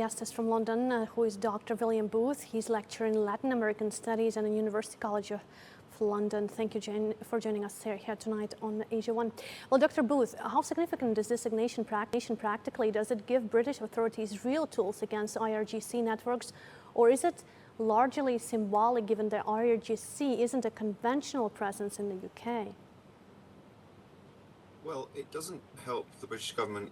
guest is from London, who is Dr. William Booth. He's lecturer in Latin American Studies at the University College of London. Thank you, Jane, for joining us here tonight on Asia One. Well, Dr. Booth, how significant is this designation practically? Does it give British authorities real tools against IRGC networks, or is it largely symbolic given that IRGC isn't a conventional presence in the UK? Well, it doesn't help the British government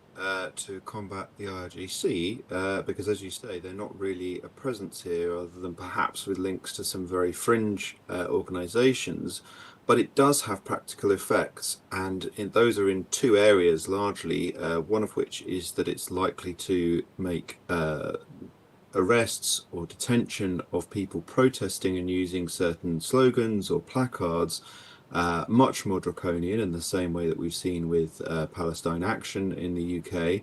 to combat the IRGC because, as you say, they're not really a presence here other than perhaps with links to some very fringe organisations. But it does have practical effects, and those are in two areas largely, one of which is that it's likely to make arrests or detention of people protesting and using certain slogans or placards much more draconian in the same way that we've seen with Palestine Action in the UK.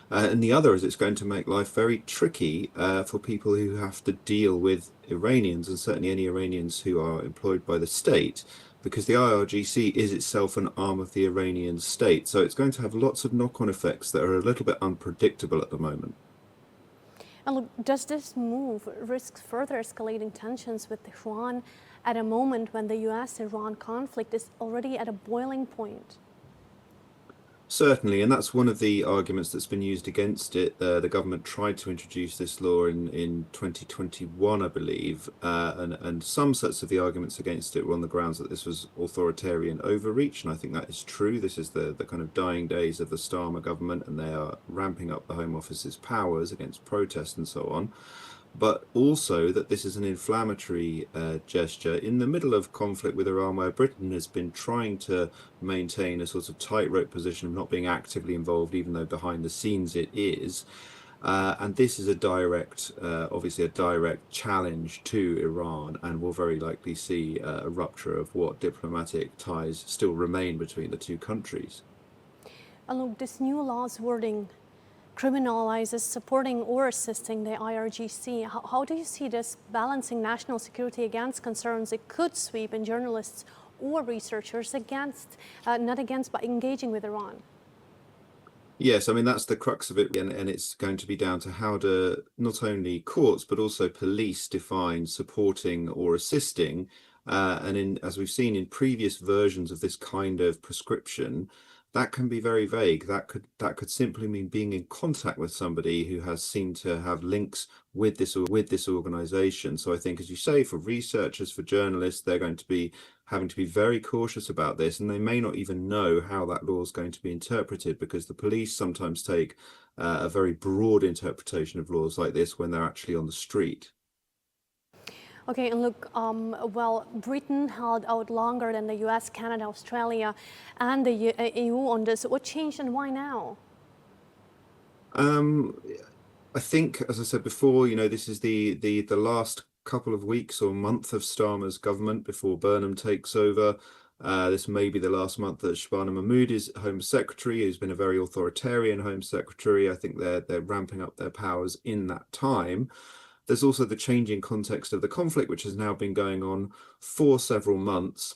And the other is it's going to make life very tricky for people who have to deal with Iranians, and certainly any Iranians who are employed by the state, because the IRGC is itself an arm of the Iranian state. So it's going to have lots of knock-on effects that are a little bit unpredictable at the moment. And look, does this move risk further escalating tensions with Iran at a moment when the US-Iran conflict is already at a boiling point? Certainly, and that's one of the arguments that's been used against it. The government tried to introduce this law in 2021, I believe, and some sets of the arguments against it were on the grounds that this was authoritarian overreach, and I think that is true. This is the kind of dying days of the Starmer government, and they are ramping up the Home Office's powers against protest and so on. But also that this is an inflammatory gesture in the middle of conflict with Iran, where Britain has been trying to maintain a sort of tightrope position of not being actively involved, even though behind the scenes it is. And this is a direct, obviously a direct challenge to Iran, and will very likely see a rupture of what diplomatic ties still remain between the two countries. And look, this new law's wording criminalizes supporting or assisting the IRGC. How do you see this balancing national security against concerns it could sweep in journalists or researchers against, not against, but engaging with Iran? Yes, I mean, that's the crux of it, and it's going to be down to how do not only courts but also police define supporting or assisting. And as we've seen in previous versions of this kind of prescription, that can be very vague. That could simply mean being in contact with somebody who has seemed to have links with this organization. So I think, as you say, for researchers, for journalists, they're going to be having to be very cautious about this, and they may not even know how that law is going to be interpreted, because the police sometimes take a very broad interpretation of laws like this when they're actually on the street. Okay, and look, well, Britain held out longer than the US, Canada, Australia, and the EU on this. What changed and why now? I think, as I said before, you know, this is the last couple of weeks or month of Starmer's government before Burnham takes over. This may be the last month that Shabana Mahmood is Home Secretary, who's been a very authoritarian Home Secretary. I think they're ramping up their powers in that time. There's also the changing context of the conflict, which has now been going on for several months.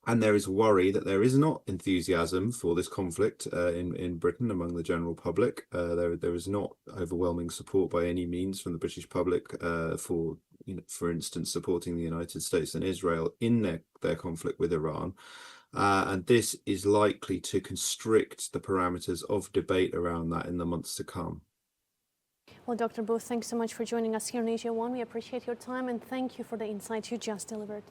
And there is worry that there is not enthusiasm for this conflict in Britain among the general public. There is not overwhelming support by any means from the British public for, for instance, supporting the United States and Israel in their conflict with Iran. And this is likely to constrict the parameters of debate around that in the months to come. Well, Dr. Booth, thanks so much for joining us here in Asia One. We appreciate your time, and thank you for the insights you just delivered.